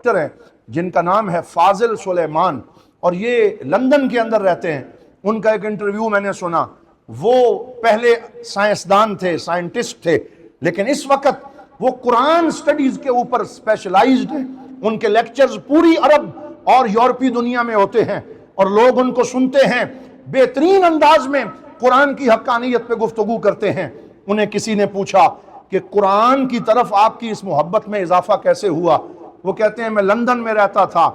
Doctor ہیں جن کا نام ہے فاضل سلیمان، اور یہ لندن کے اندر رہتے ہیں۔ ان کا ایک انٹرویو میں نے سنا، وہ پہلے سائنسدان تھے، سائنٹسٹ تھے، لیکن اس وقت وہ قرآن سٹڈیز کے اوپر اسپیشلائزڈ ہیں۔ ان کے لیکچرز پوری عرب اور یورپی دنیا میں ہوتے ہیں، اور لوگ ان کو سنتے ہیں، بہترین انداز میں قرآن کی حقانیت پہ گفتگو کرتے ہیں۔ انہیں کسی نے پوچھا کہ قرآن کی طرف آپ کی اس محبت میں اضافہ کیسے ہوا؟ وہ کہتے ہیں میں لندن میں رہتا تھا،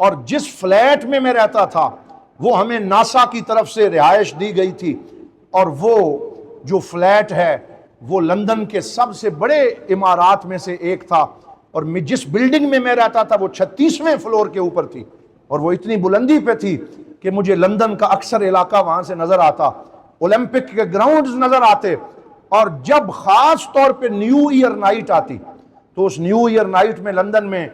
اور جس فلیٹ میں میں رہتا تھا وہ ہمیں ناسا کی طرف سے رہائش دی گئی تھی، اور وہ جو فلیٹ ہے وہ لندن کے سب سے بڑے عمارات میں سے ایک تھا، اور جس بلڈنگ میں میں رہتا تھا وہ 36ویں فلور کے اوپر تھی، اور وہ اتنی بلندی پہ تھی کہ مجھے لندن کا اکثر علاقہ وہاں سے نظر آتا، اولمپک کے گراؤنڈز نظر آتے، اور جب خاص طور پہ نیو ایئر نائٹ آتی تو اس نیو ایئر نائٹ میں لندن میں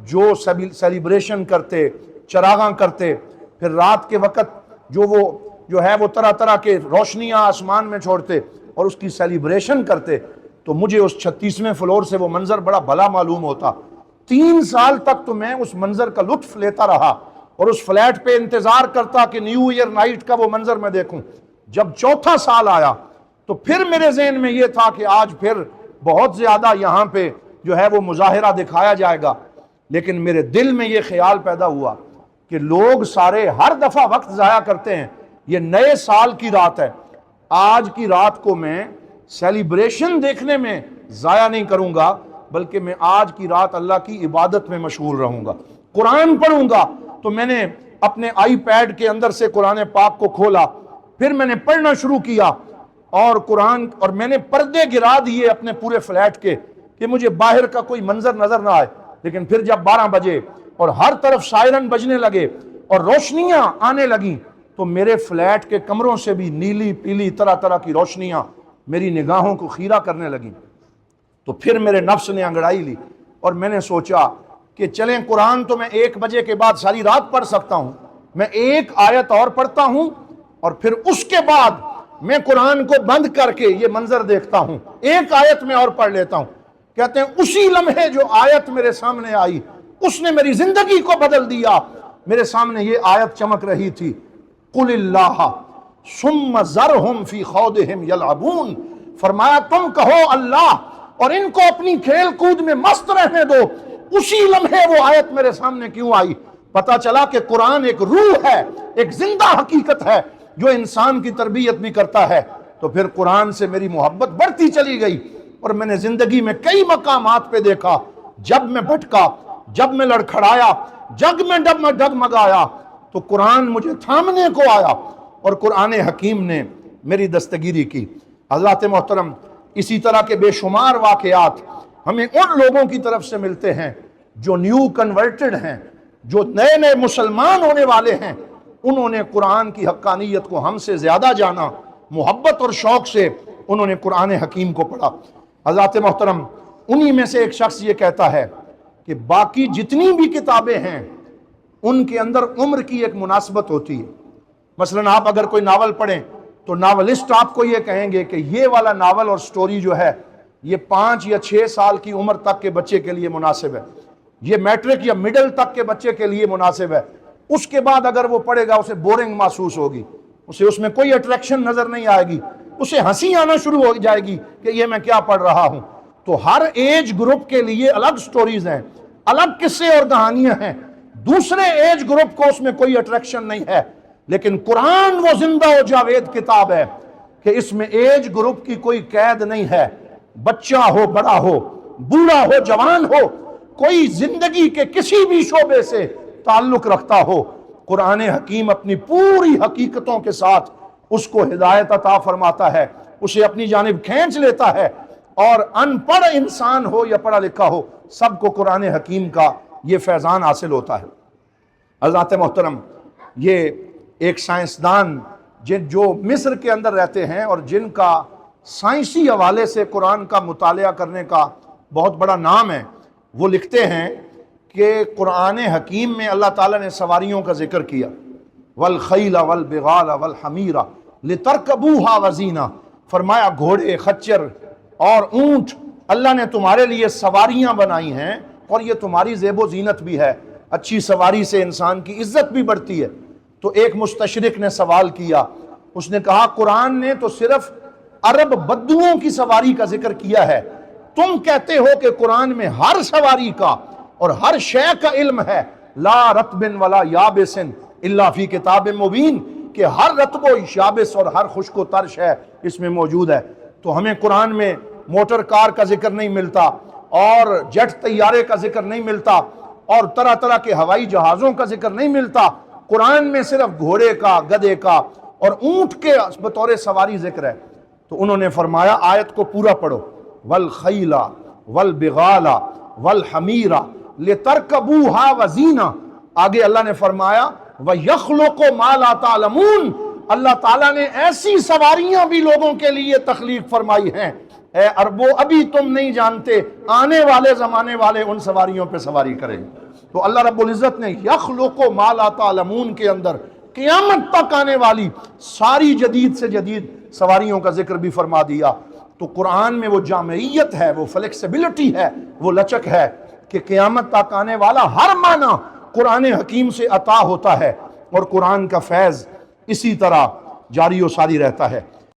جو سیلیبریشن کرتے، چراغاں کرتے، پھر رات کے وقت جو ہے وہ طرح طرح کے روشنیاں آسمان میں چھوڑتے اور اس کی سیلیبریشن کرتے، تو مجھے اس 36ویں فلور سے وہ منظر بڑا بھلا معلوم ہوتا۔ 3 سال تک تو میں اس منظر کا لطف لیتا رہا اور اس فلیٹ پہ انتظار کرتا کہ نیو ایئر نائٹ کا وہ منظر میں دیکھوں۔ جب 4تھا سال آیا تو پھر میرے ذہن میں یہ تھا کہ آج پھر بہت زیادہ یہاں پہ جو ہے وہ مظاہرہ دکھایا جائے گا، لیکن میرے دل میں یہ خیال پیدا ہوا کہ لوگ سارے ہر دفعہ وقت ضائع کرتے ہیں، یہ نئے سال کی رات ہے، آج کی رات کو میں سیلیبریشن دیکھنے میں ضائع نہیں کروں گا، بلکہ میں آج کی رات اللہ کی عبادت میں مشغول رہوں گا، قرآن پڑھوں گا۔ تو میں نے اپنے آئی پیڈ کے اندر سے قرآن پاک کو کھولا، پھر میں نے پڑھنا شروع کیا، اور میں نے پردے گرا دیے اپنے پورے فلیٹ کے کہ مجھے باہر کا کوئی منظر نظر نہ آئے۔ لیکن پھر جب 12 بجے اور ہر طرف سائرن بجنے لگے اور روشنیاں آنے لگیں تو میرے فلیٹ کے کمروں سے بھی نیلی پیلی طرح طرح کی روشنیاں میری نگاہوں کو خیرہ کرنے لگیں۔ تو پھر میرے نفس نے انگڑائی لی اور میں نے سوچا کہ چلیں قرآن تو میں 1 بجے کے بعد ساری رات پڑھ سکتا ہوں، میں 1 آیت اور پڑھتا ہوں اور پھر اس کے بعد میں قرآن کو بند کر کے یہ منظر دیکھتا ہوں، 1 آیت میں اور پڑھ لیتا ہوں۔ کہتے ہیں اسی لمحے جو آیت میرے سامنے آئی اس نے میری زندگی کو بدل دیا۔ میرے سامنے یہ آیت چمک رہی تھی، قُلِ اللَّهَ ثُمَّ ذَرْهُمْ فِي خَوْضِهِمْ يَلْعَبُونَ، فرمایا تم کہو اللہ اور ان کو اپنی کھیل کود میں مست رہنے دو۔ اسی لمحے وہ آیت میرے سامنے کیوں آئی؟ پتا چلا کہ قرآن ایک روح ہے، ایک زندہ حقیقت ہے جو انسان کی تربیت بھی کرتا ہے۔ تو پھر قرآن سے میری محبت بڑھتی چلی گئی، اور میں نے زندگی میں کئی مقامات پہ دیکھا، جب میں بھٹکا، جب میں لڑکھڑایا، جب میں ڈگمگایا تو قرآن مجھے تھامنے کو آیا اور قرآن حکیم نے میری دستگیری کی۔ حضرات محترم، اسی طرح کے بے شمار واقعات ہمیں ان لوگوں کی طرف سے ملتے ہیں جو نیو کنورٹڈ ہیں، جو نئے نئے مسلمان ہونے والے ہیں۔ انہوں نے قرآن کی حقانیت کو ہم سے زیادہ جانا، محبت اور شوق سے انہوں نے قرآن حکیم کو پڑھا۔ حضرات محترم، انہی میں سے ایک شخص یہ کہتا ہے کہ باقی جتنی بھی کتابیں ہیں ان کے اندر عمر کی ایک مناسبت ہوتی ہے۔ مثلا آپ اگر کوئی ناول پڑھیں تو ناولسٹ آپ کو یہ کہیں گے کہ یہ والا ناول اور سٹوری جو ہے یہ 5 یا 6 سال کی عمر تک کے بچے کے لیے مناسب ہے، یہ میٹرک یا مڈل تک کے بچے کے لیے مناسب ہے۔ اس کے بعد اگر وہ پڑھے گا اسے بورنگ محسوس ہوگی، اسے اس میں کوئی اٹریکشن نظر نہیں آئے گی، اسے ہنسی آنا شروع ہو جائے گی کہ یہ میں کیا پڑھ رہا ہوں۔ تو ہر ایج گروپ کے لیے الگ سٹوریز ہیں، الگ قصے اور کہانیاں ہیں، دوسرے ایج گروپ کو اس میں کوئی اٹریکشن نہیں ہے۔ لیکن قرآن وہ زندہ و جاوید کتاب ہے کہ اس میں ایج گروپ کی کوئی قید نہیں ہے، بچہ ہو، بڑا ہو، بوڑھا ہو، جوان ہو، کوئی زندگی کے کسی بھی شعبے سے تعلق رکھتا ہو، قرآن حکیم اپنی پوری حقیقتوں کے ساتھ اس کو ہدایت عطا فرماتا ہے، اسے اپنی جانب کھینچ لیتا ہے، اور ان پڑھ انسان ہو یا پڑھا لکھا ہو سب کو قرآن حکیم کا یہ فیضان حاصل ہوتا ہے۔ حضرات محترم، یہ ایک سائنسدان جو مصر کے اندر رہتے ہیں اور جن کا سائنسی حوالے سے قرآن کا مطالعہ کرنے کا بہت بڑا نام ہے، وہ لکھتے ہیں کہ قرآن حکیم میں اللہ تعالیٰ نے سواریوں کا ذکر کیا، والخیل والبغال والحمیر لترکبوها وزینہ، فرمایا گھوڑے، خچر اور اونٹ اللہ نے تمہارے لیے سواریاں بنائی ہیں اور یہ تمہاری زیب و زینت بھی ہے، اچھی سواری سے انسان کی عزت بھی بڑھتی ہے۔ تو ایک مستشرق نے سوال کیا، اس نے کہا قرآن نے تو صرف عرب بدوؤں کی سواری کا ذکر کیا ہے، تم کہتے ہو کہ قرآن میں ہر سواری کا اور ہر شے کا علم ہے، لا رطب ولا یابس الا فی کتاب مبین، کہ ہر رطب و یابس اور ہر خشک و ترش ہے اس میں موجود ہے۔ تو ہمیں قرآن میں موٹر کار کا ذکر نہیں ملتا، اور جیٹ طیارے کا ذکر نہیں ملتا، اور طرح طرح کے ہوائی جہازوں کا ذکر نہیں ملتا، قرآن میں صرف گھوڑے کا، گدھے کا اور اونٹ کے بطور سواری ذکر ہے۔ تو انہوں نے فرمایا آیت کو پورا پڑھو، والخیل والبغال والحمیر لترکبوها وزینہ، آگے اللہ نے فرمایا وَيَخْلُقُ مَا لَا تَعْلَمُونَ، اللہ تعالیٰ نے ایسی سواریاں بھی لوگوں کے لیے تخلیق فرمائی ہیں، اے عربو ابھی تم نہیں جانتے، آنے والے زمانے والے ان سواریوں پہ سواری کریں گے۔ تو اللہ رب العزت نے یخلق ما لا تعلمون کے اندر قیامت تک آنے والی ساری جدید سے جدید سواریوں کا ذکر بھی فرما دیا۔ تو قرآن میں وہ جامعیت ہے، وہ فلیکسیبلٹی ہے، وہ لچک ہے کہ قیامت تک آنے والا ہر معنی قرآن حکیم سے عطا ہوتا ہے، اور قرآن کا فیض اسی طرح جاری و ساری رہتا ہے۔